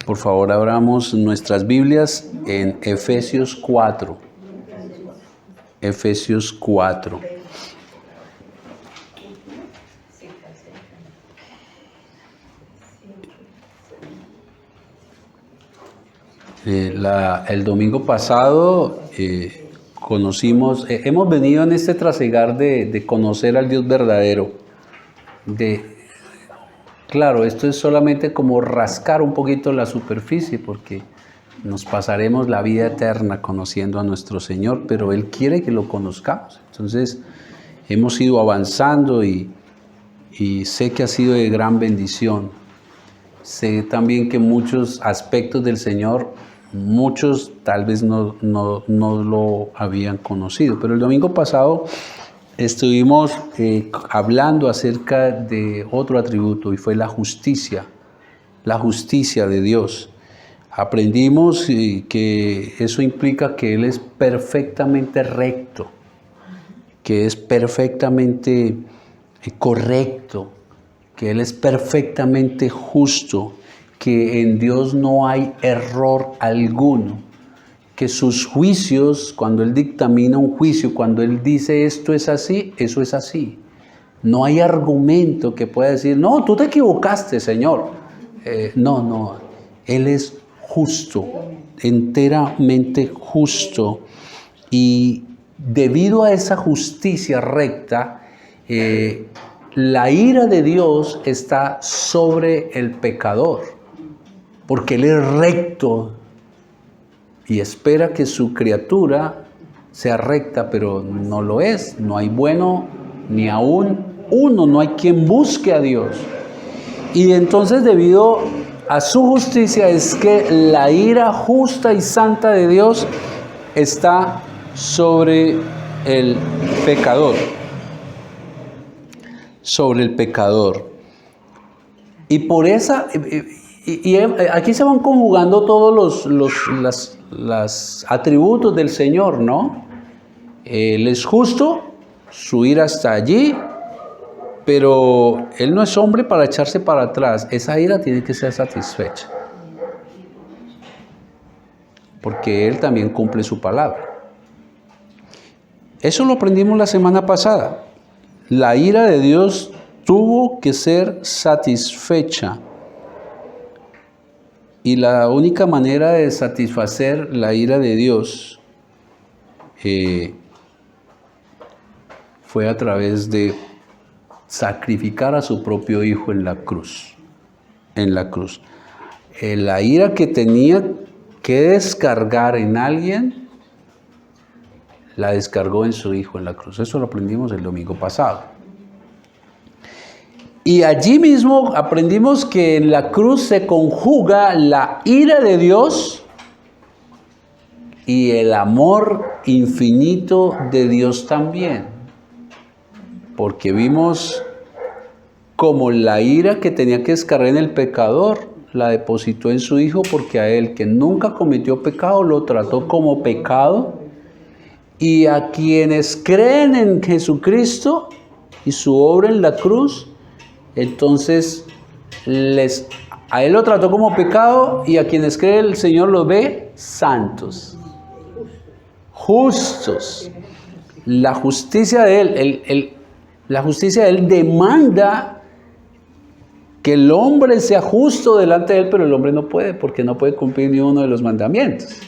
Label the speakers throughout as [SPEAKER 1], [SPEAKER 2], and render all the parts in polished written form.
[SPEAKER 1] Por favor, abramos nuestras Biblias en Efesios 4. Efesios 4. El domingo pasado hemos venido en este trasegar de conocer al Dios verdadero. Claro, esto es solamente como rascar un poquito la superficie, porque nos pasaremos la vida eterna conociendo a nuestro Señor, pero Él quiere que lo conozcamos. Entonces, hemos ido avanzando y sé que ha sido de gran bendición. Sé también que muchos aspectos del Señor, muchos tal vez no lo habían conocido, pero el domingo pasado estuvimos hablando acerca de otro atributo y fue la justicia de Dios. Aprendimos que eso implica que Él es perfectamente recto, que es perfectamente correcto, que Él es perfectamente justo, que en Dios no hay error alguno, que sus juicios, cuando Él dictamina un juicio, cuando Él dice esto es así, eso es así. No hay argumento que pueda decir, no, tú te equivocaste, Señor. No, Él es justo, enteramente justo. Y debido a esa justicia recta, la ira de Dios está sobre el pecador, porque Él es recto y espera que su criatura sea recta, pero no lo es. No hay bueno ni aún uno, no hay quien busque a Dios. Y entonces, debido a su justicia, es que la ira justa y santa de Dios está sobre el pecador. Sobre el pecador. Y por esa... Y aquí se van conjugando todos los atributos del Señor, ¿no? Él es justo, su ira está allí, pero Él no es hombre para echarse para atrás. Esa ira tiene que ser satisfecha, porque Él también cumple su palabra. Eso lo aprendimos la semana pasada. La ira de Dios tuvo que ser satisfecha. Y la única manera de satisfacer la ira de Dios fue a través de sacrificar a su propio Hijo en la cruz. La ira que tenía que descargar en alguien, la descargó en su Hijo en la cruz. Eso lo aprendimos el domingo pasado. Y allí mismo aprendimos que en la cruz se conjuga la ira de Dios y el amor infinito de Dios también. Porque vimos como la ira que tenía que descargar en el pecador la depositó en su Hijo, porque a Él, que nunca cometió pecado, lo trató como pecado. Y a quienes creen en Jesucristo y su obra en la cruz, entonces a Él lo trató como pecado, y a quienes creen el Señor los ve santos, justos. La justicia de Él demanda que el hombre sea justo delante de Él, pero el hombre no puede, porque no puede cumplir ni uno de los mandamientos.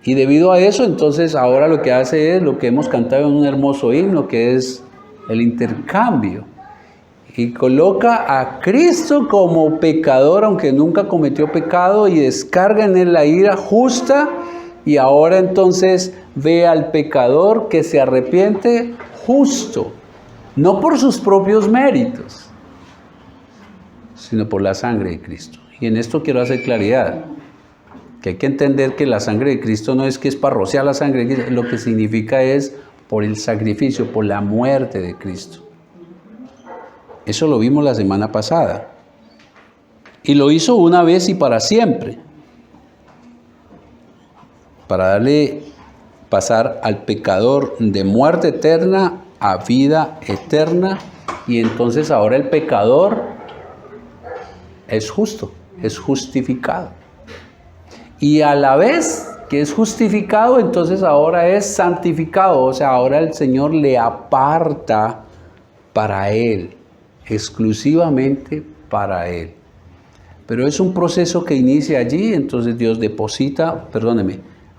[SPEAKER 1] Y debido a eso, entonces ahora lo que hace es lo que hemos cantado en un hermoso himno, que es el intercambio. Y coloca a Cristo como pecador, aunque nunca cometió pecado, y descarga en Él la ira justa. Y ahora entonces ve al pecador que se arrepiente justo, no por sus propios méritos, sino por la sangre de Cristo. Y en esto quiero hacer claridad, que hay que entender que la sangre de Cristo no es que es para rociar la sangre de Cristo, lo que significa es por el sacrificio, por la muerte de Cristo. Eso lo vimos la semana pasada. Y lo hizo una vez y para siempre, para darle pasar al pecador de muerte eterna a vida eterna. Y entonces ahora el pecador es justo, es justificado. Y a la vez que es justificado, entonces ahora es santificado. O sea, ahora el Señor le aparta para Él, exclusivamente para Él. Pero es un proceso que inicia allí, entonces Dios deposita,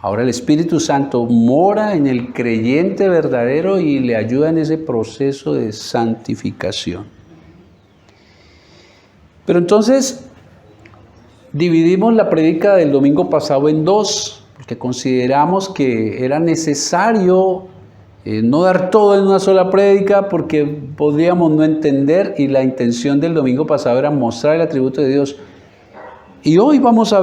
[SPEAKER 1] ahora el Espíritu Santo mora en el creyente verdadero y le ayuda en ese proceso de santificación. Pero entonces dividimos la prédica del domingo pasado en dos, porque consideramos que era necesario no dar todo en una sola prédica, porque podríamos no entender, y la intención del domingo pasado era mostrar el atributo de Dios. Y hoy vamos a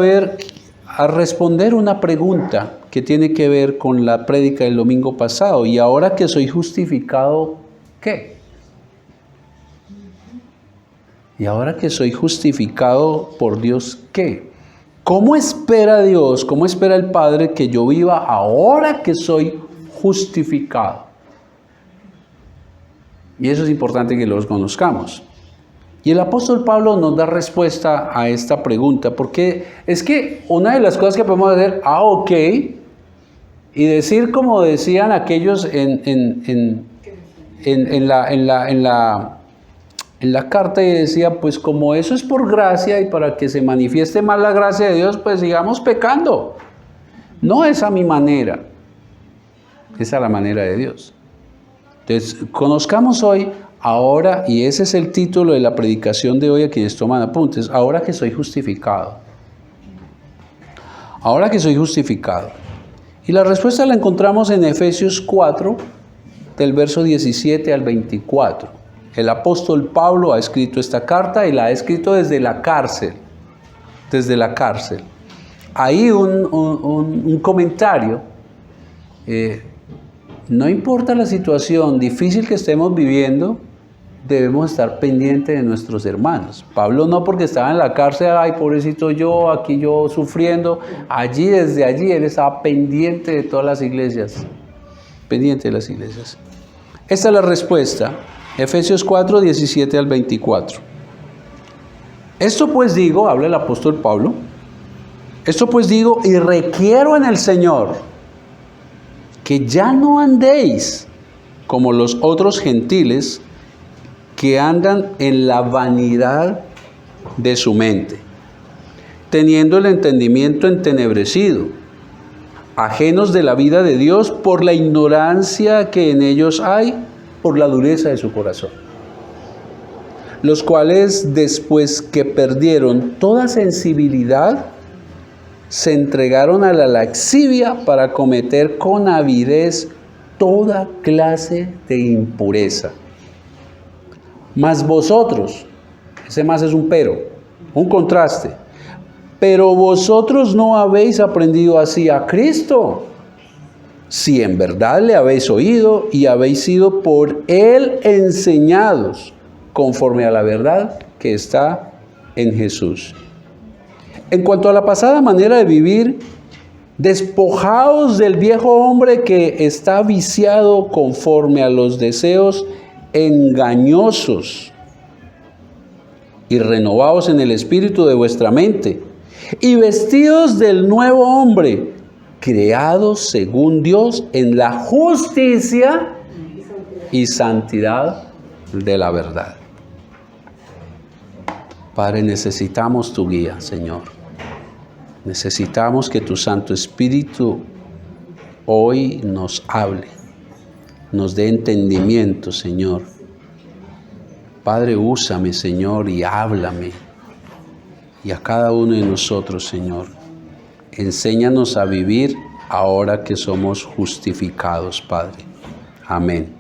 [SPEAKER 1] responder una pregunta que tiene que ver con la prédica del domingo pasado. Y ahora que soy justificado, ¿qué? Y ahora que soy justificado por Dios, ¿qué? ¿Cómo espera Dios, cómo espera el Padre que yo viva ahora que soy justificado? Y eso es importante que los conozcamos. Y el apóstol Pablo nos da respuesta a esta pregunta, porque es que una de las cosas que podemos hacer, ok, y decir como decían aquellos en la carta, y decía, pues como eso es por gracia y para que se manifieste más la gracia de Dios, pues sigamos pecando. No es a mi manera, es a la manera de Dios. Entonces, conozcamos hoy, ahora, y ese es el título de la predicación de hoy a quienes toman apuntes, ahora que soy justificado. Ahora que soy justificado. Y la respuesta la encontramos en Efesios 4, del verso 17 al 24. El apóstol Pablo ha escrito esta carta y la ha escrito desde la cárcel. Desde la cárcel. Ahí un comentario. No importa la situación difícil que estemos viviendo, debemos estar pendientes de nuestros hermanos. Pablo no, porque estaba en la cárcel, ay, pobrecito yo, aquí yo sufriendo. Desde allí, él estaba pendiente de todas las iglesias. Pendiente de las iglesias. Esta es la respuesta. Efesios 4, 17 al 24. Esto pues digo, habla el apóstol Pablo, esto pues digo y requiero en el Señor que ya no andéis como los otros gentiles que andan en la vanidad de su mente, teniendo el entendimiento entenebrecido, ajenos de la vida de Dios por la ignorancia que en ellos hay, por la dureza de su corazón, los cuales después que perdieron toda sensibilidad, se entregaron a la lascivia para cometer con avidez toda clase de impureza. Mas vosotros, ese más es un pero, un contraste, pero vosotros no habéis aprendido así a Cristo, si en verdad le habéis oído y habéis sido por Él enseñados, conforme a la verdad que está en Jesús. En cuanto a la pasada manera de vivir, despojaos del viejo hombre que está viciado conforme a los deseos engañosos y renovaos en el espíritu de vuestra mente y vestidos del nuevo hombre, creados según Dios en la justicia y santidad de la verdad. Padre, necesitamos tu guía, Señor. Necesitamos que tu Santo Espíritu hoy nos hable, nos dé entendimiento, Señor. Padre, úsame, Señor, y háblame. Y a cada uno de nosotros, Señor, enséñanos a vivir ahora que somos justificados, Padre. Amén.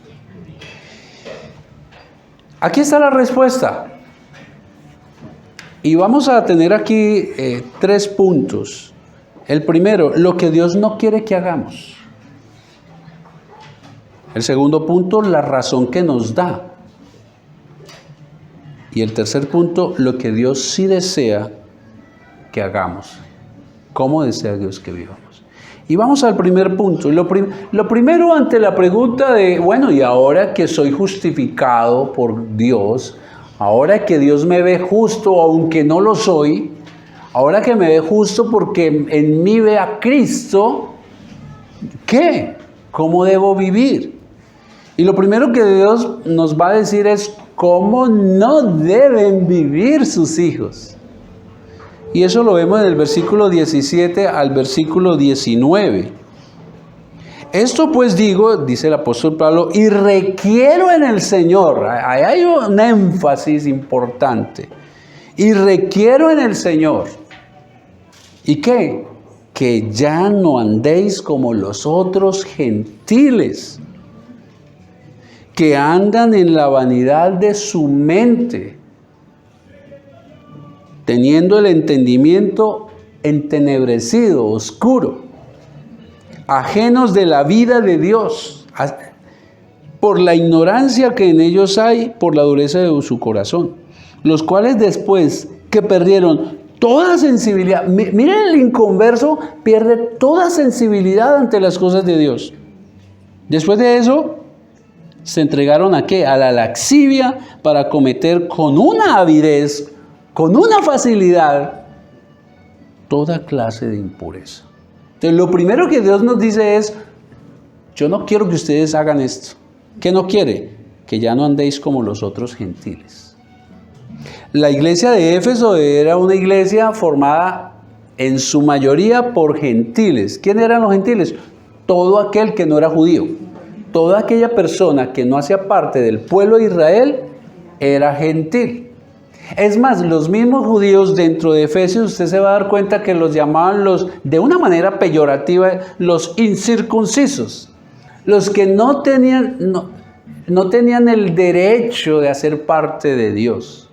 [SPEAKER 1] Aquí está la respuesta. Y vamos a tener aquí 3 puntos. El primero, lo que Dios no quiere que hagamos. El segundo punto, la razón que nos da. Y el tercer punto, lo que Dios sí desea que hagamos. ¿Cómo desea Dios que vivamos? Y vamos al primer punto. Lo primero ante la pregunta de, bueno, y ahora que soy justificado por Dios, Ahora que Dios me ve justo, aunque no lo soy, ahora que me ve justo porque en mí ve a Cristo, ¿qué? ¿Cómo debo vivir? Y lo primero que Dios nos va a decir es cómo no deben vivir sus hijos. Y eso lo vemos en el versículo 17 al versículo 19. Esto pues digo, dice el apóstol Pablo, y requiero en el Señor, ahí hay un énfasis importante, y requiero en el Señor. ¿Y qué? Que ya no andéis como los otros gentiles, que andan en la vanidad de su mente, teniendo el entendimiento entenebrecido, oscuro, ajenos de la vida de Dios, por la ignorancia que en ellos hay, por la dureza de su corazón, los cuales después que perdieron toda sensibilidad, miren, el inconverso pierde toda sensibilidad ante las cosas de Dios. Después de eso, se entregaron ¿a qué? A la lascivia, para cometer con una avidez, con una facilidad, toda clase de impureza. Entonces, lo primero que Dios nos dice es, yo no quiero que ustedes hagan esto. ¿Qué no quiere? Que ya no andéis como los otros gentiles. La iglesia de Éfeso era una iglesia formada en su mayoría por gentiles. ¿Quién eran los gentiles? Todo aquel que no era judío. Toda aquella persona que no hacía parte del pueblo de Israel era gentil. Es más, los mismos judíos dentro de Efesios, usted se va a dar cuenta que los llamaban de una manera peyorativa, los incircuncisos. Los que no tenían el derecho de hacer parte de Dios.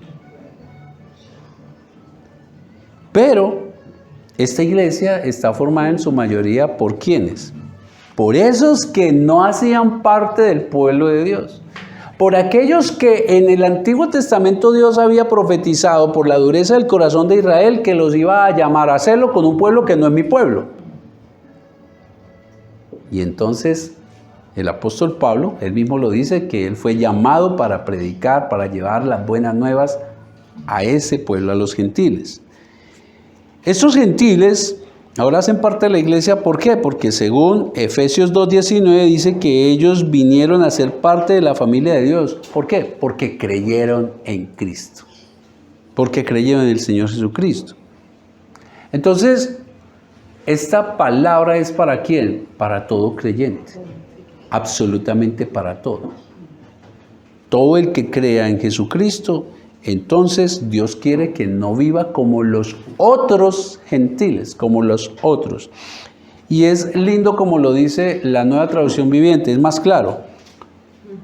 [SPEAKER 1] Pero esta iglesia está formada en su mayoría por ¿quiénes? Por esos que no hacían parte del pueblo de Dios. Por aquellos que en el Antiguo Testamento Dios había profetizado por la dureza del corazón de Israel que los iba a llamar a hacerlo con un pueblo que no es mi pueblo. Y entonces el apóstol Pablo, él mismo lo dice, que él fue llamado para predicar, para llevar las buenas nuevas a ese pueblo, a los gentiles. Estos gentiles ahora hacen parte de la iglesia, ¿por qué? Porque según Efesios 2:19 dice que ellos vinieron a ser parte de la familia de Dios. ¿Por qué? Porque creyeron en Cristo. Porque creyeron en el Señor Jesucristo. Entonces, esta palabra es ¿para quién? Para todo creyente. Absolutamente para todo. Todo el que crea en Jesucristo, entonces Dios quiere que no viva como los otros gentiles, como los otros. Y es lindo como lo dice la Nueva Traducción Viviente, es más claro.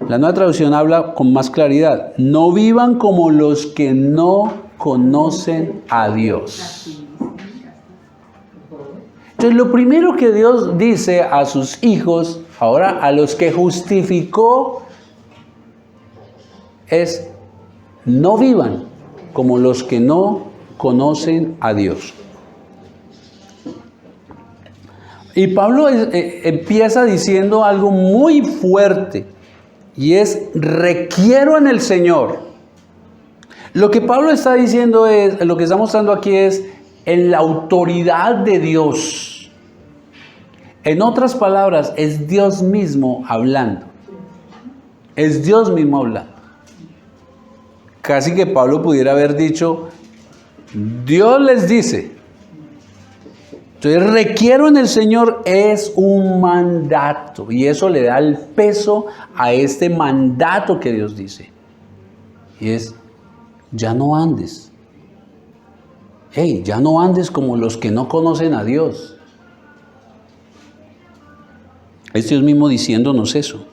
[SPEAKER 1] La Nueva Traducción habla con más claridad. No vivan como los que no conocen a Dios. Entonces, lo primero que Dios dice a sus hijos, ahora a los que justificó, es: no vivan como los que no conocen a Dios. Y Pablo empieza diciendo algo muy fuerte, y es: requiero en el Señor. Lo que Pablo está diciendo es, lo que está mostrando aquí es en la autoridad de Dios. En otras palabras, es Dios mismo hablando. Es Dios mismo hablando. Casi que Pablo pudiera haber dicho: Dios les dice. Entonces, requiero en el Señor es un mandato, y eso le da el peso a este mandato que Dios dice. Y es: ya no andes. Hey, ya no andes como los que no conocen a Dios. Es Dios mismo diciéndonos eso.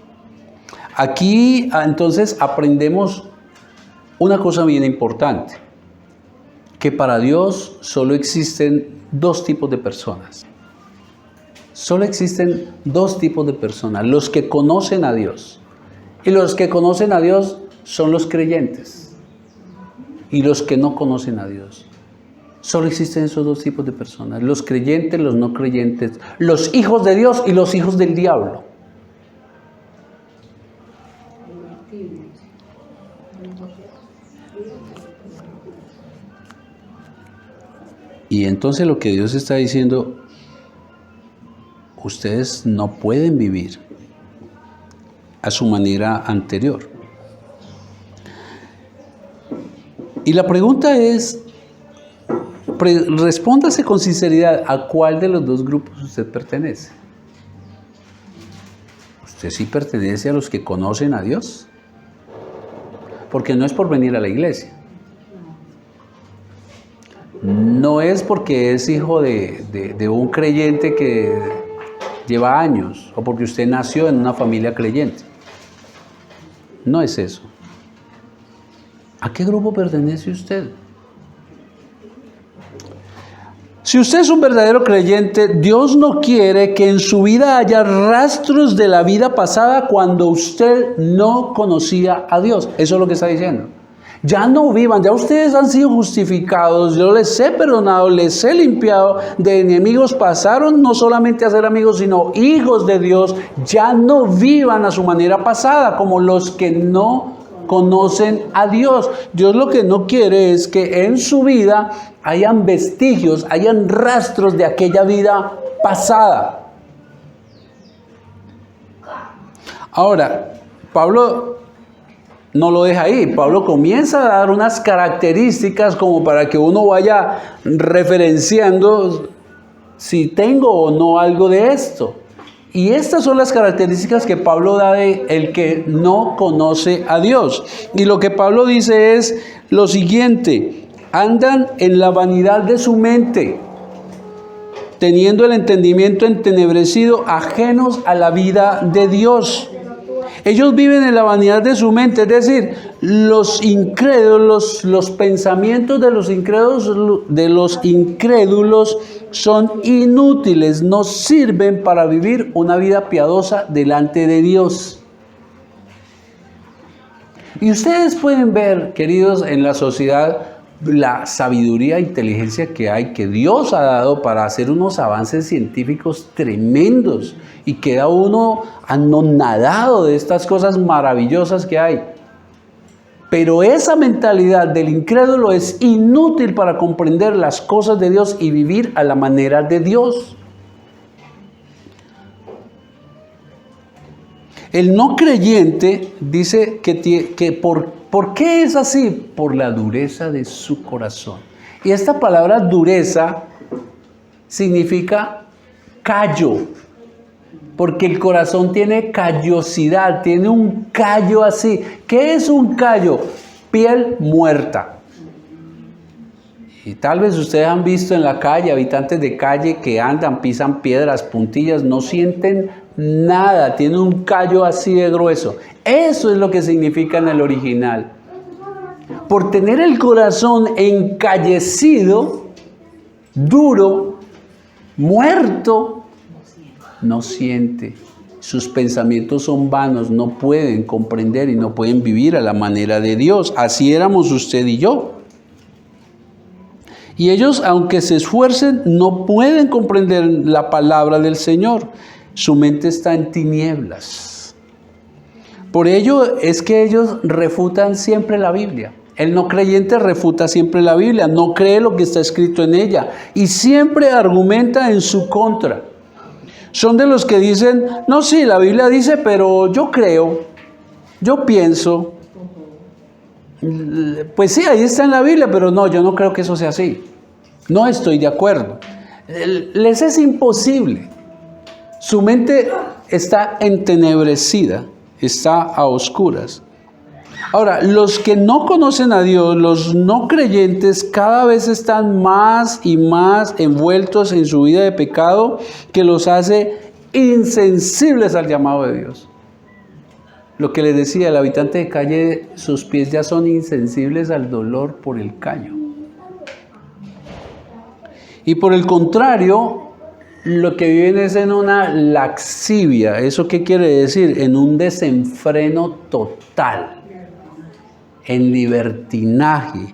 [SPEAKER 1] Aquí entonces aprendemos una cosa bien importante, que para Dios solo existen dos tipos de personas. Solo existen dos tipos de personas: los que conocen a Dios. Y los que conocen a Dios son los creyentes. Y los que no conocen a Dios. Solo existen esos dos tipos de personas: los creyentes, los no creyentes, los hijos de Dios y los hijos del diablo. Y entonces lo que Dios está diciendo, ustedes no pueden vivir a su manera anterior. Y la pregunta es, respóndase con sinceridad, ¿a cuál de los dos grupos usted pertenece? ¿Usted sí pertenece a los que conocen a Dios? Porque no es por venir a la iglesia. No es porque es hijo de un creyente que lleva años, o porque usted nació en una familia creyente. No es eso. ¿A qué grupo pertenece usted? Si usted es un verdadero creyente, Dios no quiere que en su vida haya rastros de la vida pasada cuando usted no conocía a Dios. Eso es lo que está diciendo. Ya no vivan, ya ustedes han sido justificados, yo les he perdonado, les he limpiado, de enemigos pasaron no solamente a ser amigos, sino hijos de Dios. Ya no vivan a su manera pasada como los que no conocen a Dios. Dios lo que no quiere es que en su vida hayan vestigios, hayan rastros de aquella vida pasada. Ahora, Pablo no lo deja ahí. Pablo comienza a dar unas características como para que uno vaya referenciando si tengo o no algo de esto. Y estas son las características que Pablo da de el que no conoce a Dios. Y lo que Pablo dice es lo siguiente: andan en la vanidad de su mente, teniendo el entendimiento entenebrecido, ajenos a la vida de Dios. Ellos viven en la vanidad de su mente, es decir, los incrédulos, los pensamientos de los incrédulos son inútiles, no sirven para vivir una vida piadosa delante de Dios. Y ustedes pueden ver, queridos, en la sociedad la sabiduría e inteligencia que hay, que Dios ha dado para hacer unos avances científicos tremendos, y queda uno anonadado de estas cosas maravillosas que hay. Pero esa mentalidad del incrédulo es inútil para comprender las cosas de Dios y vivir a la manera de Dios. El no creyente dice ¿por qué es así? Por la dureza de su corazón. Y esta palabra dureza significa callo, porque el corazón tiene callosidad, tiene un callo así. ¿Qué es un callo? Piel muerta. Y tal vez ustedes han visto en la calle habitantes de calle que andan, pisan piedras, puntillas, no sienten nada, tienen un callo así de grueso. Eso es lo que significa en el original. Por tener el corazón encallecido, duro, muerto, no siente. Sus pensamientos son vanos, no pueden comprender y no pueden vivir a la manera de Dios. Así éramos usted y yo. Y ellos, aunque se esfuercen, no pueden comprender la palabra del Señor. Su mente está en tinieblas. Por ello es que ellos refutan siempre la Biblia. El no creyente refuta siempre la Biblia, no cree lo que está escrito en ella y siempre argumenta en su contra. Son de los que dicen, no, sí, la Biblia dice, pero yo creo, yo pienso. Pues sí, ahí está en la Biblia, pero no, yo no creo que eso sea así. No estoy de acuerdo. Les es imposible. Su mente está entenebrecida, está a oscuras. Ahora, los que no conocen a Dios, los no creyentes, cada vez están más y más envueltos en su vida de pecado, que los hace insensibles al llamado de Dios. Lo que les decía, el habitante de calle, sus pies ya son insensibles al dolor por el callo. Y por el contrario, lo que viven es en una laxivia. ¿Eso qué quiere decir? En un desenfreno total, en libertinaje.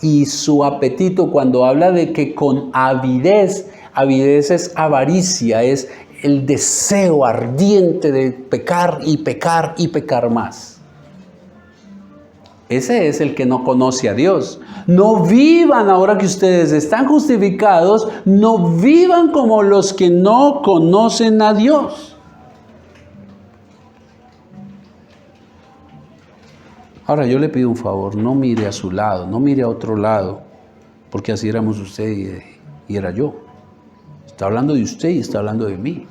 [SPEAKER 1] Y su apetito, cuando habla de que con avidez, avidez es avaricia, es el deseo ardiente de pecar y pecar y pecar más. Ese es el que no conoce a Dios. No vivan ahora que ustedes están justificados, no vivan como los que no conocen a Dios. Ahora yo le pido un favor, no mire a su lado, no mire a otro lado, porque así éramos usted y era yo. Está hablando de usted y está hablando de mí.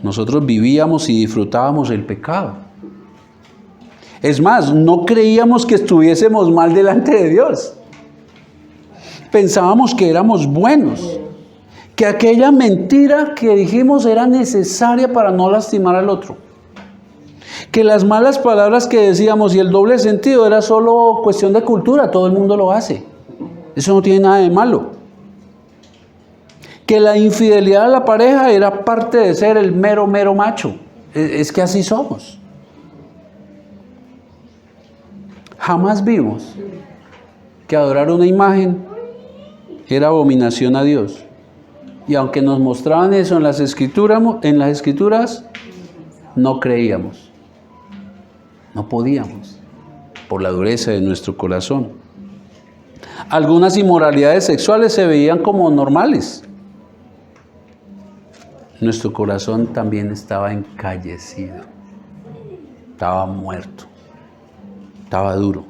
[SPEAKER 1] Nosotros vivíamos y disfrutábamos el pecado. Es más, no creíamos que estuviésemos mal delante de Dios. Pensábamos que éramos buenos, que aquella mentira que dijimos era necesaria para no lastimar al otro, que las malas palabras que decíamos y el doble sentido era solo cuestión de cultura, todo el mundo lo hace. Eso no tiene nada de malo. Que la infidelidad a la pareja era parte de ser el mero macho. Es que así somos. Jamás vimos que adorar una imagen era abominación a Dios. Y aunque nos mostraban eso en las escrituras, no creíamos. No podíamos, por la dureza de nuestro corazón. Algunas inmoralidades sexuales se veían como normales. Nuestro corazón también estaba encallecido, estaba muerto, estaba duro.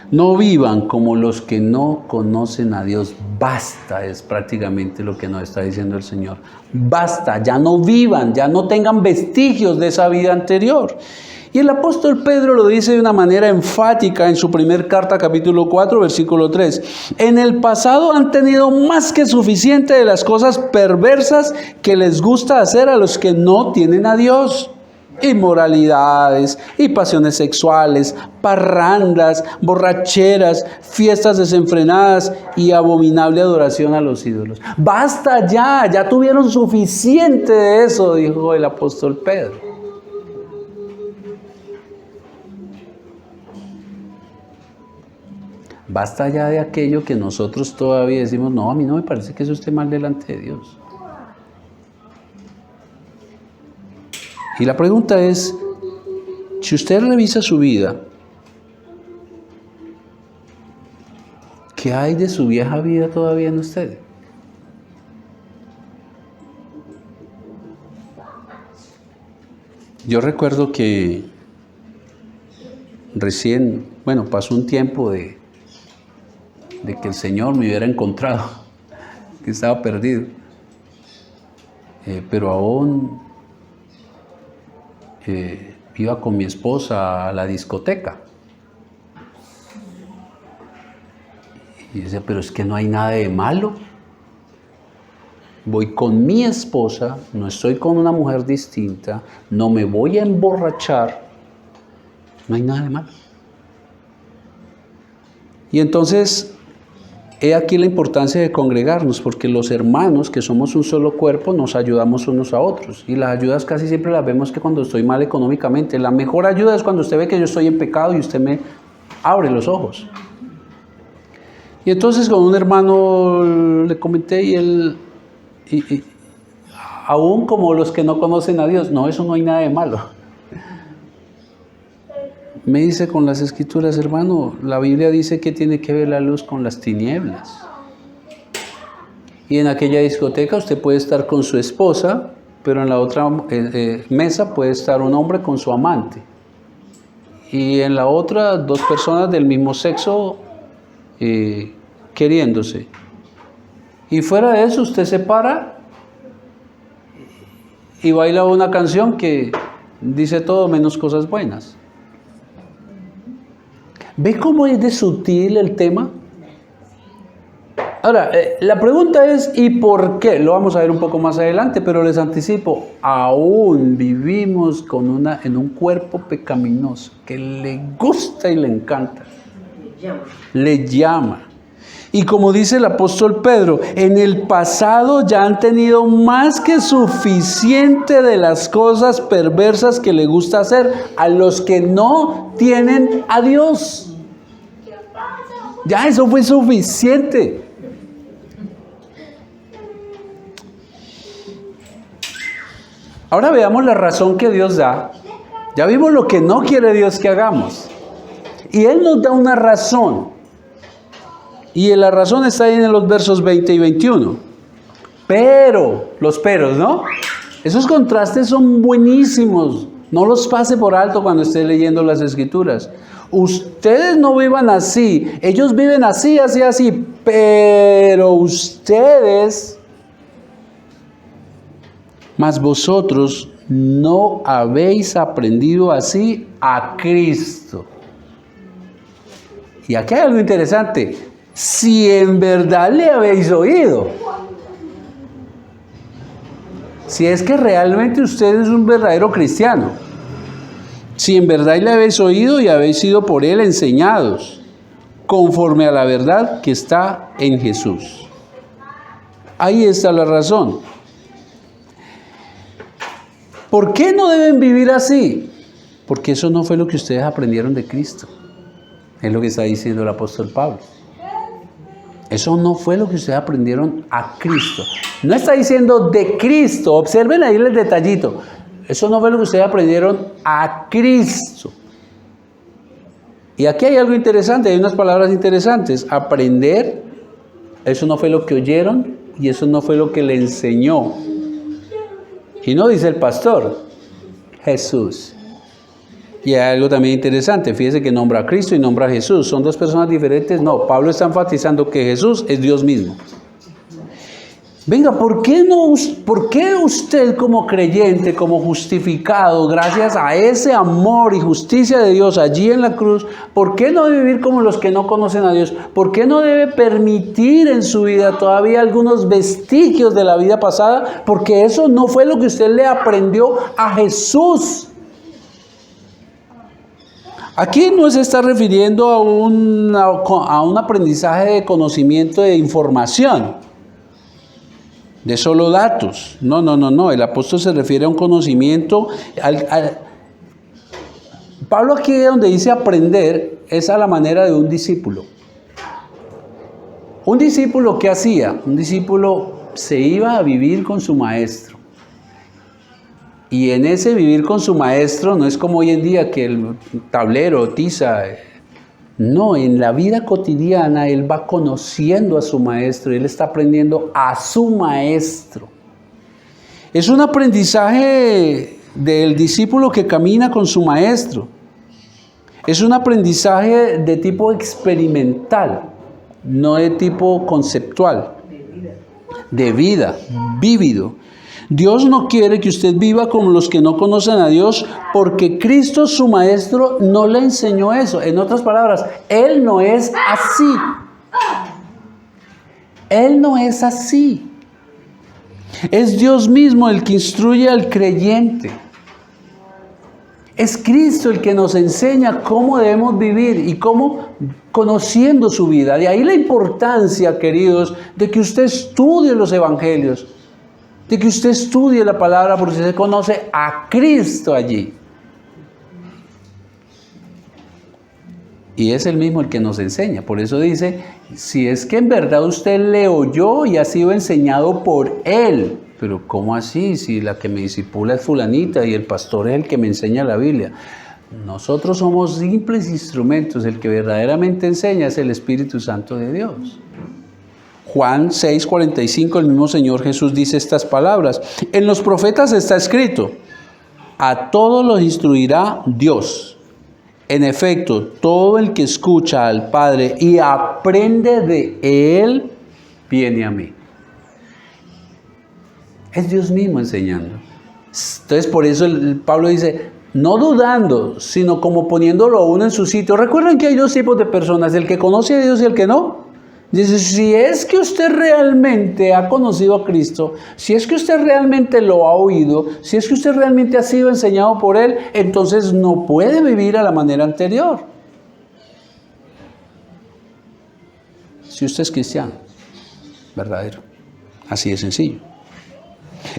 [SPEAKER 1] No vivan como los que no conocen a Dios. Basta, es prácticamente lo que nos está diciendo el Señor. Basta, ya no vivan, ya no tengan vestigios de esa vida anterior. Y el apóstol Pedro lo dice de una manera enfática en su primer carta, capítulo 4, versículo 3. En el pasado han tenido más que suficiente de las cosas perversas que les gusta hacer a los que no tienen a Dios. Inmoralidades y pasiones sexuales, parrandas, borracheras, fiestas desenfrenadas y abominable adoración a los ídolos. Basta ya tuvieron suficiente de eso, dijo el apóstol Pedro. Basta ya de aquello que nosotros todavía decimos, no, a mí no me parece que eso esté mal delante de Dios. Y la pregunta es, si usted revisa su vida, ¿qué hay de su vieja vida todavía en usted? Yo recuerdo que recién, pasó un tiempo de que el Señor me hubiera encontrado, que estaba perdido, pero aún iba con mi esposa a la discoteca y decía, pero es que no hay nada de malo, voy con mi esposa, no estoy con una mujer distinta, no me voy a emborrachar, no hay nada de malo. Y entonces he aquí la importancia de congregarnos, porque los hermanos, que somos un solo cuerpo, nos ayudamos unos a otros. Y las ayudas casi siempre las vemos que cuando estoy mal económicamente. La mejor ayuda es cuando usted ve que yo estoy en pecado y usted me abre los ojos. Y entonces con un hermano le comenté y él, aún como los que no conocen a Dios, no, eso no hay nada de malo. Me dice con las escrituras, hermano, la Biblia dice que tiene que ver la luz con las tinieblas. Y en aquella discoteca usted puede estar con su esposa, pero en la otra mesa puede estar un hombre con su amante. Y en la otra, dos personas del mismo sexo queriéndose. Y fuera de eso usted se para y baila una canción que dice todo menos cosas buenas. ¿Ve cómo es de sutil el tema? Ahora, la pregunta es, ¿y por qué? Lo vamos a ver un poco más adelante, pero les anticipo, aún vivimos en un cuerpo pecaminoso que le gusta y le encanta. Le llama. Y como dice el apóstol Pedro, en el pasado ya han tenido más que suficiente de las cosas perversas que le gusta hacer a los que no tienen a Dios. Ya eso fue suficiente. Ahora veamos la razón que Dios da. Ya vimos lo que no quiere Dios que hagamos. Y Él nos da una razón. Y la razón está ahí en los versos 20 y 21. Pero, los peros, ¿no? Esos contrastes son buenísimos. No los pase por alto cuando esté leyendo las Escrituras. Ustedes no vivan así. Ellos viven así, así, así. Pero ustedes, mas vosotros no habéis aprendido así a Cristo. Y aquí hay algo interesante. Si en verdad le habéis oído. Si es que realmente usted es un verdadero cristiano. Si en verdad le habéis oído y habéis sido por Él enseñados, conforme a la verdad que está en Jesús. Ahí está la razón. ¿Por qué no deben vivir así? Porque eso no fue lo que ustedes aprendieron de Cristo. Es lo que está diciendo el apóstol Pablo. Eso no fue lo que ustedes aprendieron a Cristo. No está diciendo de Cristo. Observen ahí el detallito. Eso no fue lo que ustedes aprendieron a Cristo. Y aquí hay algo interesante, hay unas palabras interesantes. Aprender, eso no fue lo que oyeron y eso no fue lo que le enseñó. Y no dice el pastor, Jesús. Y hay algo también interesante, fíjese que nombra a Cristo y nombra a Jesús. ¿Son dos personas diferentes? No, Pablo está enfatizando que Jesús es Dios mismo. Venga, ¿por qué usted como creyente, como justificado, gracias a ese amor y justicia de Dios allí en la cruz, por qué no debe vivir como los que no conocen a Dios? ¿Por qué no debe permitir en su vida todavía algunos vestigios de la vida pasada? Porque eso no fue lo que usted le aprendió a Jesús. Aquí no se está refiriendo a un aprendizaje de conocimiento de información, de solo datos. No. El apóstol se refiere a un conocimiento. Pablo aquí donde dice aprender es a la manera de un discípulo. Un discípulo, ¿qué hacía? Un discípulo se iba a vivir con su maestro. Y en ese vivir con su maestro no es como hoy en día que el tablero, tiza. No, en la vida cotidiana él va conociendo a su maestro y él está aprendiendo a su maestro. Es un aprendizaje del discípulo que camina con su maestro. Es un aprendizaje de tipo experimental, no de tipo conceptual. De vida, vívido. Dios no quiere que usted viva como los que no conocen a Dios, porque Cristo, su maestro, no le enseñó eso. En otras palabras, Él no es así. Él no es así. Es Dios mismo el que instruye al creyente. Es Cristo el que nos enseña cómo debemos vivir y cómo conociendo su vida. De ahí la importancia, queridos, de que usted estudie los evangelios. De que usted estudie la palabra porque usted conoce a Cristo allí. Y es el mismo el que nos enseña. Por eso dice, si es que en verdad usted le oyó y ha sido enseñado por Él. Pero ¿cómo así? Si la que me discipula es fulanita y el pastor es el que me enseña la Biblia. Nosotros somos simples instrumentos. El que verdaderamente enseña es el Espíritu Santo de Dios. Juan 6:45, el mismo Señor Jesús dice estas palabras. En los profetas está escrito, a todos los instruirá Dios. En efecto, todo el que escucha al Padre y aprende de Él, viene a mí. Es Dios mismo enseñando. Entonces, por eso Pablo dice, no dudando, sino como poniéndolo a uno en su sitio. Recuerden que hay dos tipos de personas, el que conoce a Dios y el que no. Dice, si es que usted realmente ha conocido a Cristo, si es que usted realmente lo ha oído, si es que usted realmente ha sido enseñado por Él, entonces no puede vivir a la manera anterior. Si usted es cristiano, verdadero, así de sencillo.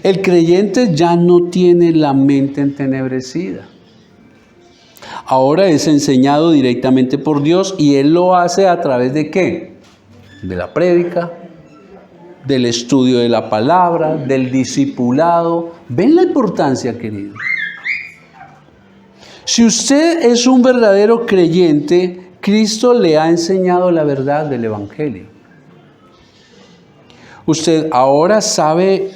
[SPEAKER 1] El creyente ya no tiene la mente entenebrecida. Ahora es enseñado directamente por Dios y Él lo hace a través de ¿qué? De la prédica, del estudio de la palabra, del discipulado. ¿Ven la importancia, querido? Si usted es un verdadero creyente, Cristo le ha enseñado la verdad del Evangelio. Usted ahora sabe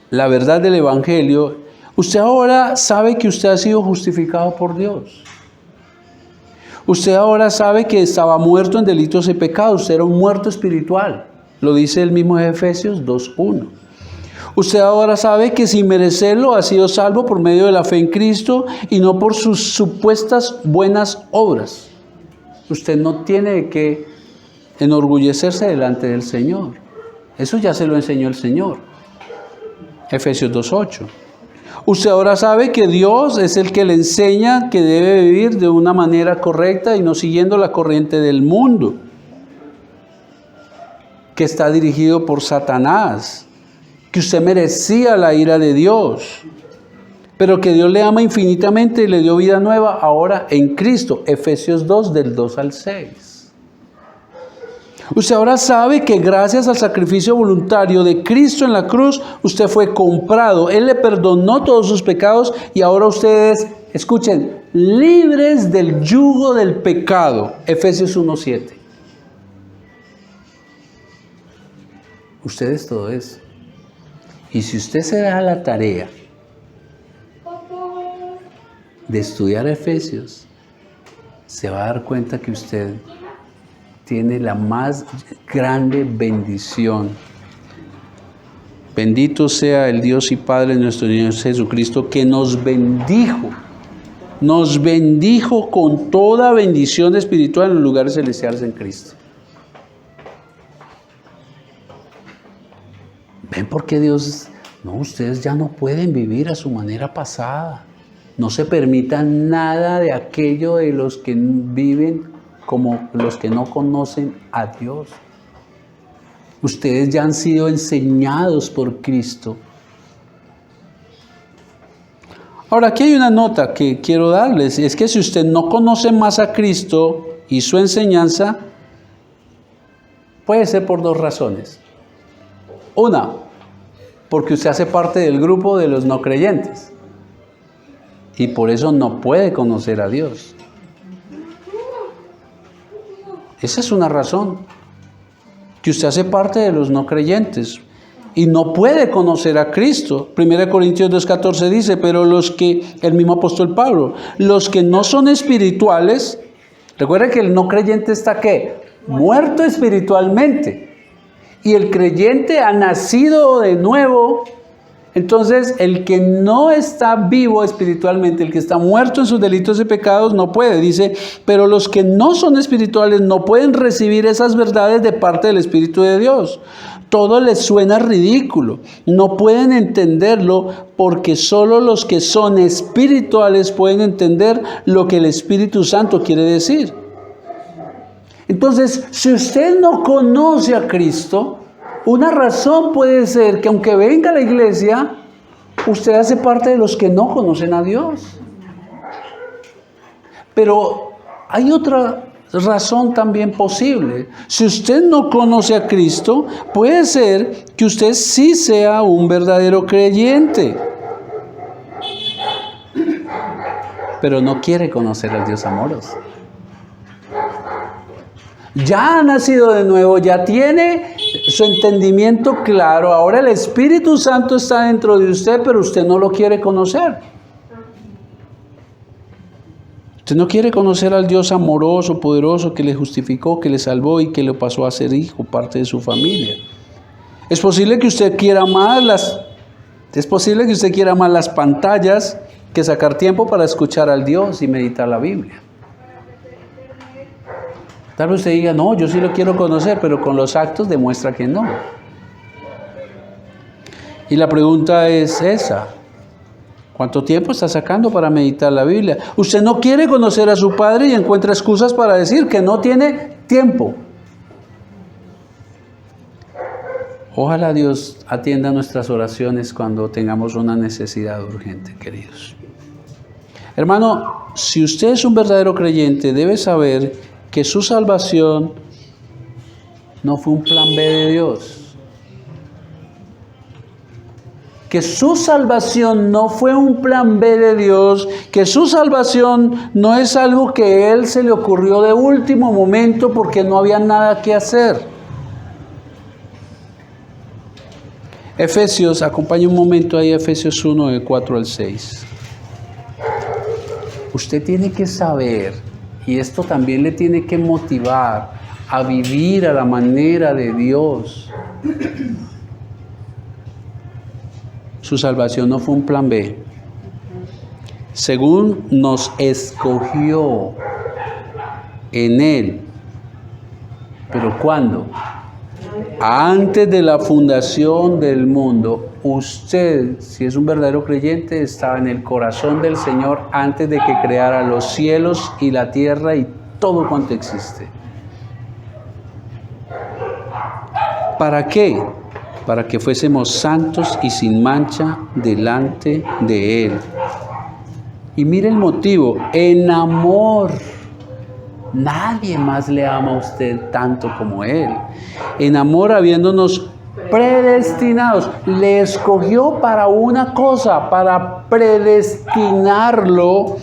[SPEAKER 1] la verdad del Evangelio. Usted ahora sabe que usted ha sido justificado por Dios. Usted ahora sabe que estaba muerto en delitos y pecados. Usted era un muerto espiritual. Lo dice el mismo Efesios 2:1. Usted ahora sabe que sin merecerlo ha sido salvo por medio de la fe en Cristo y no por sus supuestas buenas obras. Usted no tiene que enorgullecerse delante del Señor. Eso ya se lo enseñó el Señor. Efesios 2:8. Usted ahora sabe que Dios es el que le enseña que debe vivir de una manera correcta y no siguiendo la corriente del mundo, que está dirigido por Satanás, que usted merecía la ira de Dios, pero que Dios le ama infinitamente y le dio vida nueva ahora en Cristo. Efesios 2, del 2 al 6. Usted ahora sabe que gracias al sacrificio voluntario de Cristo en la cruz, usted fue comprado. Él le perdonó todos sus pecados y ahora ustedes, escuchen, libres del yugo del pecado. Efesios 1:7. Usted es todo eso. Y si usted se da la tarea de estudiar Efesios, se va a dar cuenta que usted tiene la más grande bendición. Bendito sea el Dios y Padre de nuestro Señor Jesucristo, que nos bendijo con toda bendición espiritual en los lugares celestiales en Cristo. ¿Ven por qué Dios? No, ustedes ya no pueden vivir a su manera pasada. No se permitan nada de aquello de los que viven como los que no conocen a Dios. Ustedes ya han sido enseñados por Cristo. Ahora, aquí hay una nota que quiero darles. Es que si usted no conoce más a Cristo y su enseñanza, puede ser por dos razones. Una, porque usted hace parte del grupo de los no creyentes y por eso no puede conocer a Dios. Esa es una razón, que usted hace parte de los no creyentes y no puede conocer a Cristo. 1 Corintios 2:14 dice, pero los que, el mismo apóstol Pablo, los que no son espirituales, recuerden que el no creyente está ¿qué? Muerto espiritualmente. Y el creyente ha nacido de nuevo. Entonces, el que no está vivo espiritualmente, el que está muerto en sus delitos y pecados, no puede. Dice, pero los que no son espirituales no pueden recibir esas verdades de parte del Espíritu de Dios. Todo les suena ridículo. No pueden entenderlo porque solo los que son espirituales pueden entender lo que el Espíritu Santo quiere decir. Entonces, si usted no conoce a Cristo, una razón puede ser que aunque venga a la iglesia, usted hace parte de los que no conocen a Dios. Pero hay otra razón también posible. Si usted no conoce a Cristo, puede ser que usted sí sea un verdadero creyente, pero no quiere conocer al Dios amoroso. Ya ha nacido de nuevo, ya tiene su entendimiento claro. Ahora el Espíritu Santo está dentro de usted, pero usted no lo quiere conocer. Usted no quiere conocer al Dios amoroso, poderoso, que le justificó, que le salvó y que le pasó a ser hijo, parte de su familia. Es posible que usted quiera más las pantallas que sacar tiempo para escuchar al Dios y meditar la Biblia. Tal vez usted diga, no, yo sí lo quiero conocer, pero con los actos demuestra que no. Y la pregunta es esa. ¿Cuánto tiempo está sacando para meditar la Biblia? Usted no quiere conocer a su Padre y encuentra excusas para decir que no tiene tiempo. Ojalá Dios atienda nuestras oraciones cuando tengamos una necesidad urgente, queridos. Hermano, si usted es un verdadero creyente, debe saber que su salvación no fue un plan B de Dios. que su salvación no fue un plan B de Dios, que su salvación no es algo que a Él se le ocurrió de último momento porque no había nada que hacer. Efesios, acompañe un momento ahí, Efesios 1, del 4 al 6. Usted tiene que saber, y esto también le tiene que motivar a vivir a la manera de Dios. Su salvación no fue un plan B. Según nos escogió en Él. ¿Pero cuándo? Antes de la fundación del mundo, usted, si es un verdadero creyente, estaba en el corazón del Señor antes de que creara los cielos y la tierra y todo cuanto existe. ¿Para qué? Para que fuésemos santos y sin mancha delante de Él. Y mire el motivo, en amor. Nadie más le ama a usted tanto como Él. En amor, habiéndonos predestinados. Le escogió para una cosa, para predestinarlo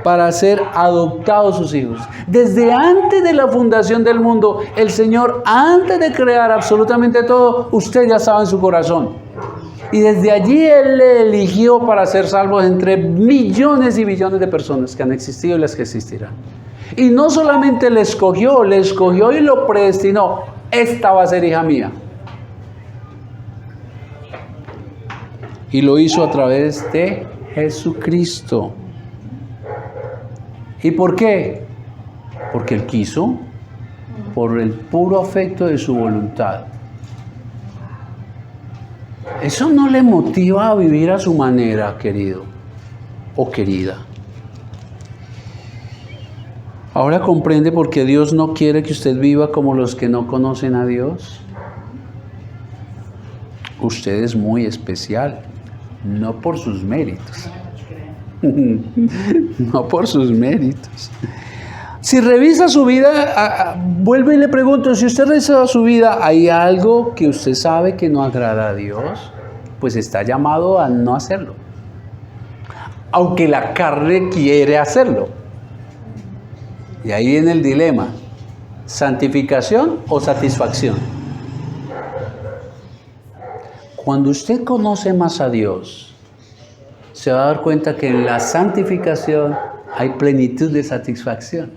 [SPEAKER 1] para ser adoptados sus hijos. Desde antes de la fundación del mundo, el Señor, antes de crear absolutamente todo, usted ya estaba en su corazón. Y desde allí Él le eligió para ser salvos entre millones y billones de personas que han existido y las que existirán. Y no solamente le escogió y lo predestinó. Esta va a ser hija mía. Y lo hizo a través de Jesucristo. ¿Y por qué? Porque Él quiso, por el puro afecto de su voluntad. Eso no le motiva a vivir a su manera, querido o querida. Ahora comprende por qué Dios no quiere que usted viva como los que no conocen a Dios. Usted es muy especial, no por sus méritos. No por sus méritos. Si revisa su vida, vuelve y le pregunto, si usted revisa su vida, ¿hay algo que usted sabe que no agrada a Dios? Pues está llamado a no hacerlo. Aunque la carne quiere hacerlo. Y ahí viene el dilema, ¿santificación o satisfacción? Cuando usted conoce más a Dios, se va a dar cuenta que en la santificación hay plenitud de satisfacción.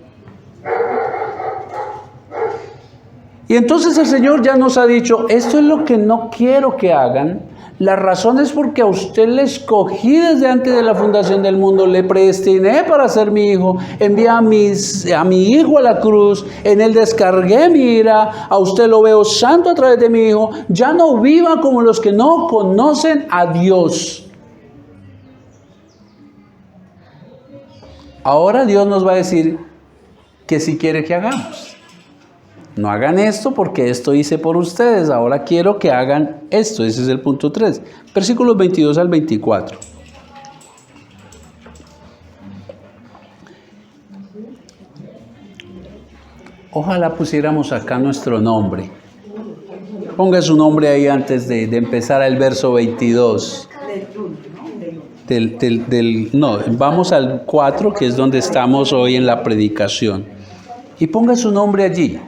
[SPEAKER 1] Y entonces el Señor ya nos ha dicho, esto es lo que no quiero que hagan. La razón es porque a usted le escogí desde antes de la fundación del mundo, le predestiné para ser mi hijo, envié a mi hijo a la cruz, en él descargué mi ira, a usted lo veo santo a través de mi hijo, ya no viva como los que no conocen a Dios. Ahora Dios nos va a decir que si quiere que hagamos. No hagan esto porque esto hice por ustedes. Ahora quiero que hagan esto. Ese es el punto 3. Versículos 22 al 24. Ojalá pusiéramos acá nuestro nombre. Ponga su nombre ahí antes de empezar el verso 22. No, vamos al 4, que es donde estamos hoy en la predicación. Y ponga su nombre allí.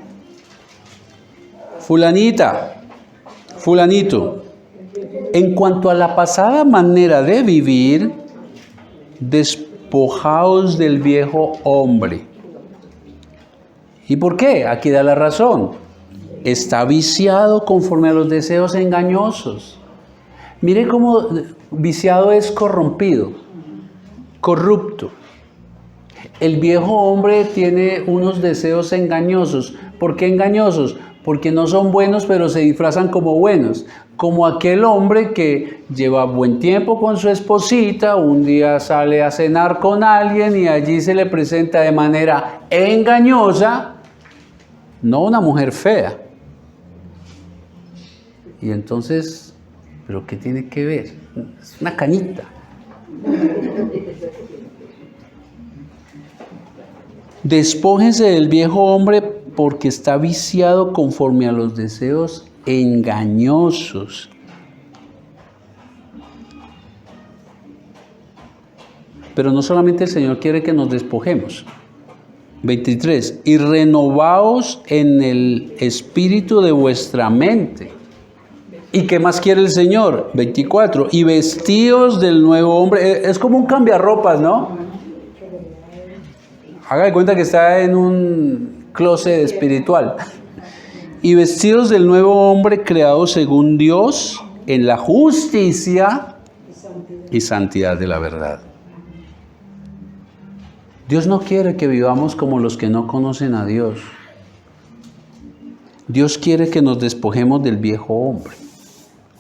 [SPEAKER 1] Fulanita, fulanito, en cuanto a la pasada manera de vivir, despojaos del viejo hombre. ¿Y por qué? Aquí da la razón. Está viciado conforme a los deseos engañosos. Mire cómo viciado es corrompido, corrupto. El viejo hombre tiene unos deseos engañosos. ¿Por qué engañosos? Porque no son buenos, pero se disfrazan como buenos. Como aquel hombre que lleva buen tiempo con su esposita, un día sale a cenar con alguien y allí se le presenta de manera engañosa, no una mujer fea. Y entonces, ¿pero qué tiene que ver? Es una cañita. Despójense del viejo hombre porque está viciado conforme a los deseos engañosos. Pero no solamente el Señor quiere que nos despojemos. 23. Y renovaos en el espíritu de vuestra mente. ¿Y qué más quiere el Señor? 24. Y vestíos del nuevo hombre. Es como un cambiarropas, ¿no? Haga de cuenta que está en un closet espiritual. Y vestidos del nuevo hombre creado según Dios en la justicia y santidad de la verdad. Dios no quiere que vivamos como los que no conocen a Dios. Dios quiere que nos despojemos del viejo hombre.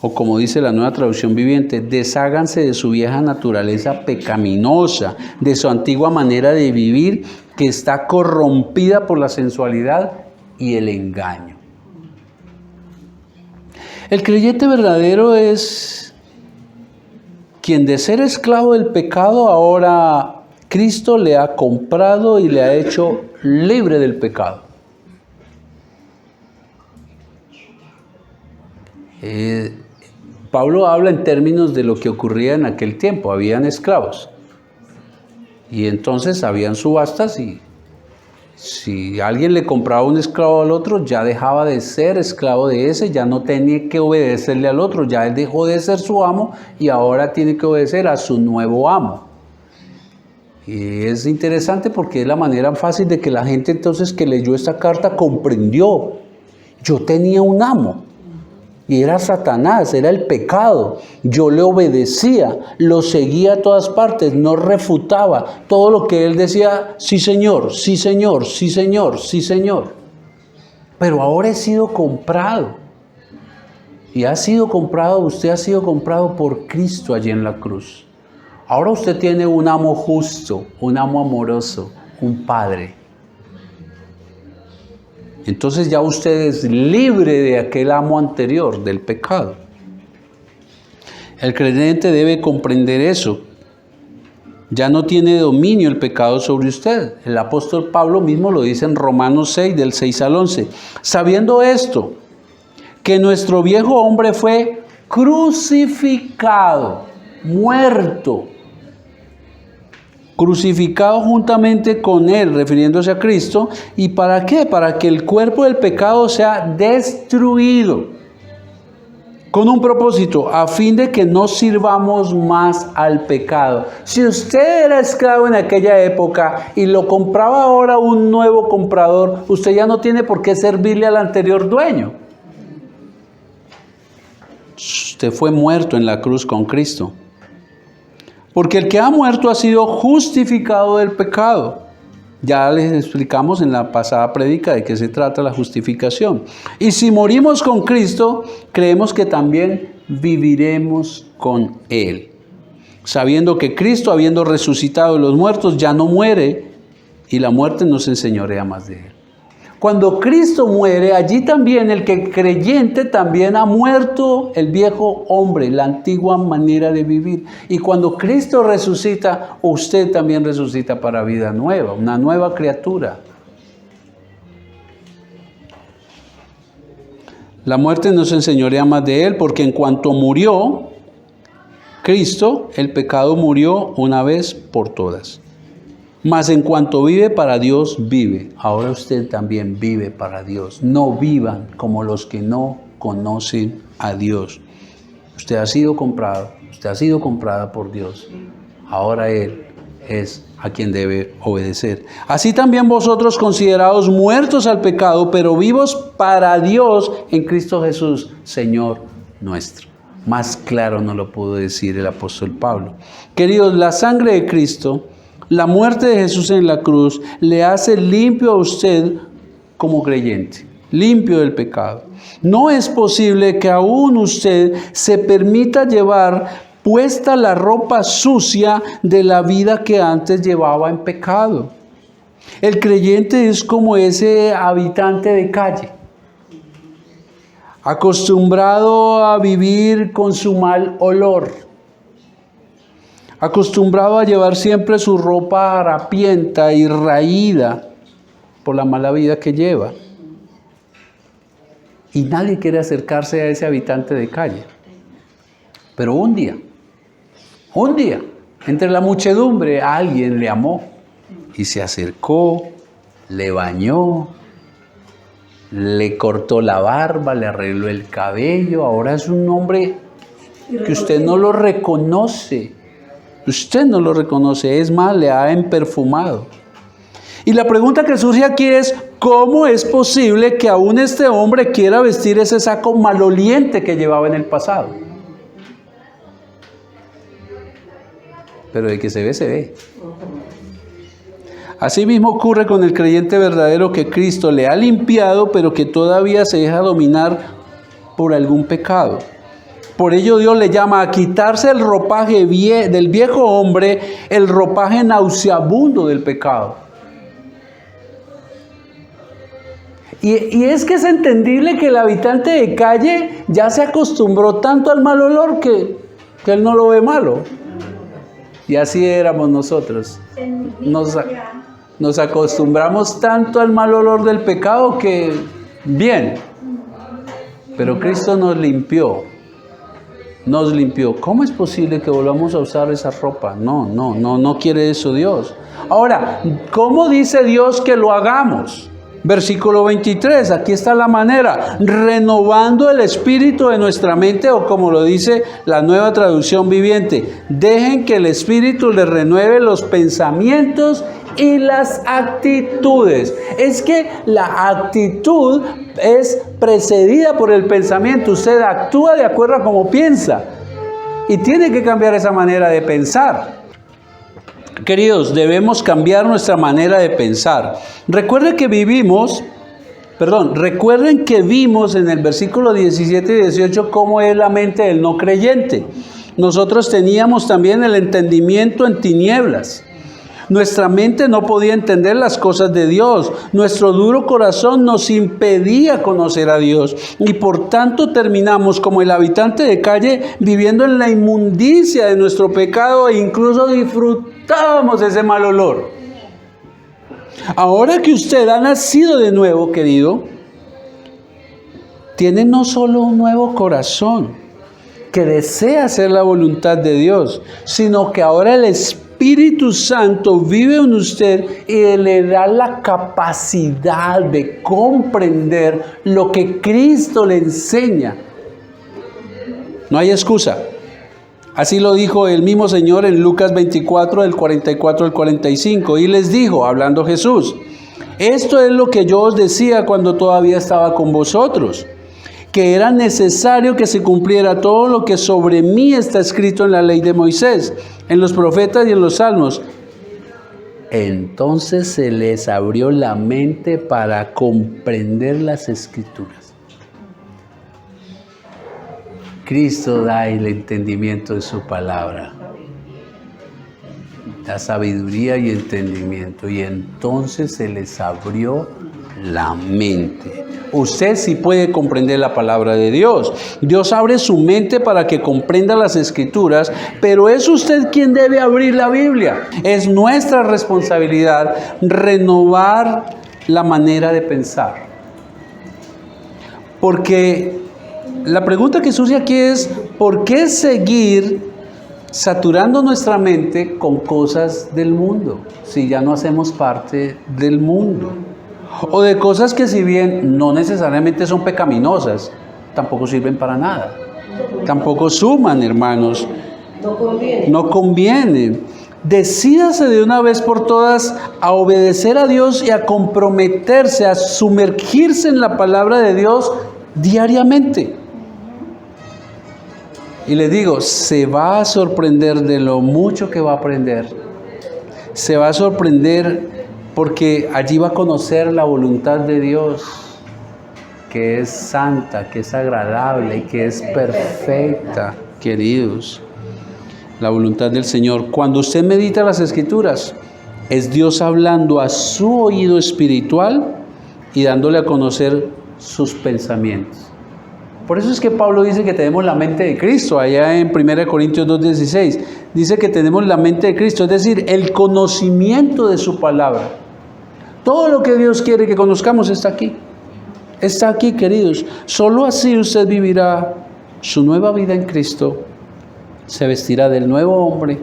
[SPEAKER 1] O como dice la Nueva Traducción Viviente, desháganse de su vieja naturaleza pecaminosa, de su antigua manera de vivir que está corrompida por la sensualidad y el engaño. El creyente verdadero es quien de ser esclavo del pecado ahora Cristo le ha comprado y le ha hecho libre del pecado. Pablo habla en términos de lo que ocurría en aquel tiempo. Habían esclavos. Y entonces habían subastas y si alguien le compraba un esclavo al otro, ya dejaba de ser esclavo de ese, ya no tenía que obedecerle al otro, ya él dejó de ser su amo y ahora tiene que obedecer a su nuevo amo. Y es interesante porque es la manera fácil de que la gente entonces que leyó esta carta comprendió. Yo tenía un amo. Y era Satanás, era el pecado. Yo le obedecía, lo seguía a todas partes, no refutaba. Todo lo que él decía, sí señor, sí señor, sí señor, sí señor. Pero ahora he sido comprado. Y ha sido comprado, usted ha sido comprado por Cristo allí en la cruz. Ahora usted tiene un amo justo, un amo amoroso, un padre. Entonces ya usted es libre de aquel amo anterior, del pecado. El creyente debe comprender eso. Ya no tiene dominio el pecado sobre usted. El apóstol Pablo mismo lo dice en Romanos 6, del 6 al 11. Sabiendo esto, que nuestro viejo hombre fue crucificado, muerto. Crucificado juntamente con él, refiriéndose a Cristo. ¿Y para qué? Para que el cuerpo del pecado sea destruido. Con un propósito, a fin de que no sirvamos más al pecado. Si usted era esclavo en aquella época y lo compraba ahora un nuevo comprador, usted ya no tiene por qué servirle al anterior dueño. Usted fue muerto en la cruz con Cristo. Porque el que ha muerto ha sido justificado del pecado. Ya les explicamos en la pasada prédica de qué se trata la justificación. Y si morimos con Cristo, creemos que también viviremos con Él. Sabiendo que Cristo, habiendo resucitado de los muertos, ya no muere y la muerte no se enseñorea más de Él. Cuando Cristo muere, allí también el que creyente también ha muerto el viejo hombre, la antigua manera de vivir. Y cuando Cristo resucita, usted también resucita para vida nueva, una nueva criatura. La muerte no se enseñorea más de él, porque en cuanto murió Cristo, el pecado murió una vez por todas. Mas en cuanto vive para Dios, vive. Ahora usted también vive para Dios. No vivan como los que no conocen a Dios. Usted ha sido comprado, usted ha sido comprada por Dios. Ahora Él es a quien debe obedecer. Así también vosotros considerados muertos al pecado, pero vivos para Dios en Cristo Jesús, Señor nuestro. Más claro no lo pudo decir el apóstol Pablo. Queridos, la sangre de Cristo, la muerte de Jesús en la cruz, le hace limpio a usted como creyente, limpio del pecado. No es posible que aún usted se permita llevar puesta la ropa sucia de la vida que antes llevaba en pecado. El creyente es como ese habitante de calle, acostumbrado a vivir con su mal olor, acostumbrado a llevar siempre su ropa harapienta y raída por la mala vida que lleva. Y nadie quiere acercarse a ese habitante de calle. Pero un día, Entre la muchedumbre alguien le amó y se acercó, le bañó, le cortó la barba, le arregló el cabello. Ahora es un hombre que usted no lo reconoce. Usted no lo reconoce, es más, le ha emperfumado. Y la pregunta que surge aquí es, ¿cómo es posible que aún este hombre quiera vestir ese saco maloliente que llevaba en el pasado? Pero de que se ve, se ve. Así mismo ocurre con el creyente verdadero que Cristo le ha limpiado, pero que todavía se deja dominar por algún pecado. Por ello Dios le llama a quitarse el ropaje del viejo hombre, el ropaje nauseabundo del pecado. Y es que es entendible que el habitante de calle ya se acostumbró tanto al mal olor que él no lo ve malo. Y así éramos nosotros. Nos acostumbramos tanto al mal olor del pecado que, bien, pero Cristo nos limpió. ¿Cómo es posible que volvamos a usar esa ropa? No quiere eso Dios. Ahora, ¿cómo dice Dios que lo hagamos? Versículo 23, aquí está la manera, renovando el espíritu de nuestra mente, o como lo dice la Nueva Traducción Viviente, dejen que el espíritu les renueve los pensamientos y las actitudes. Es que la actitud es precedida por el pensamiento. Usted actúa de acuerdo a cómo piensa y tiene que cambiar esa manera de pensar. Queridos, debemos cambiar nuestra manera de pensar. Recuerden que vimos en el versículo 17 y 18 cómo es la mente del no creyente. Nosotros teníamos también el entendimiento en tinieblas. Nuestra mente no podía entender las cosas de Dios. Nuestro duro corazón nos impedía conocer a Dios. Y por tanto terminamos como el habitante de calle viviendo en la inmundicia de nuestro pecado e incluso disfrutábamos ese mal olor. Ahora que usted ha nacido de nuevo, querido, tiene no solo un nuevo corazón que desea hacer la voluntad de Dios, sino que ahora el Espíritu Santo vive en usted y le da la capacidad de comprender lo que Cristo le enseña. No hay excusa. Así lo dijo el mismo Señor en Lucas 24, del 44 al 45. Y les dijo, hablando Jesús, esto es lo que yo os decía cuando todavía estaba con vosotros, que era necesario que se cumpliera todo lo que sobre mí está escrito en la ley de Moisés, en los profetas y en los salmos. Entonces se les abrió la mente para comprender las Escrituras. Cristo da el entendimiento de su palabra, da sabiduría y entendimiento, y entonces se les abrió la mente. Usted sí puede comprender la palabra de Dios. Dios abre su mente para que comprenda las Escrituras, pero es usted quien debe abrir la Biblia. Es nuestra responsabilidad renovar la manera de pensar. Porque la pregunta que surge aquí es, ¿por qué seguir saturando nuestra mente con cosas del mundo si ya no hacemos parte del mundo? O de cosas que, si bien no necesariamente son pecaminosas, tampoco sirven para nada. Tampoco suman, hermanos. No conviene. Decídase de una vez por todas a obedecer a Dios y a comprometerse, a sumergirse en la palabra de Dios diariamente. Y le digo, se va a sorprender de lo mucho que va a aprender. Se va a sorprender porque allí va a conocer la voluntad de Dios, que es santa, que es agradable y que es perfecta, queridos. La voluntad del Señor. Cuando usted medita las Escrituras, es Dios hablando a su oído espiritual y dándole a conocer sus pensamientos. Por eso es que Pablo dice que tenemos la mente de Cristo, allá en 1 Corintios 2:16. Dice que tenemos la mente de Cristo, es decir, el conocimiento de su palabra. Todo lo que Dios quiere que conozcamos está aquí. Está aquí, queridos. Solo así usted vivirá su nueva vida en Cristo. Se vestirá del nuevo hombre,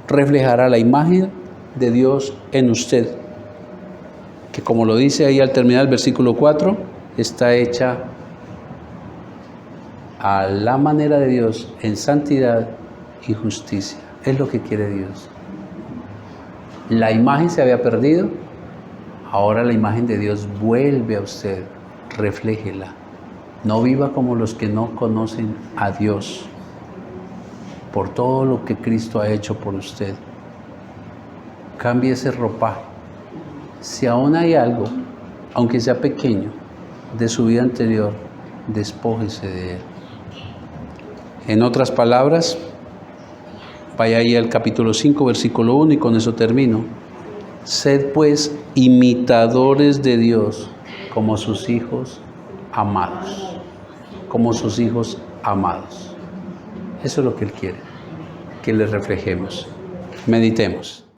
[SPEAKER 1] reflejará la imagen de Dios en usted, que como lo dice ahí al terminar el versículo 4, está hecha a la manera de Dios en santidad y justicia. Es lo que quiere Dios. La imagen se había perdido, ahora la imagen de Dios vuelve a usted, refléjela. No viva como los que no conocen a Dios, por todo lo que Cristo ha hecho por usted. Cambie ese ropaje. Si aún hay algo, aunque sea pequeño, de su vida anterior, despójese de él. En otras palabras, vaya ahí al capítulo 5, versículo 1, y con eso termino. Sed pues imitadores de Dios como sus hijos amados. Como sus hijos amados. Eso es lo que Él quiere, que le reflejemos. Meditemos.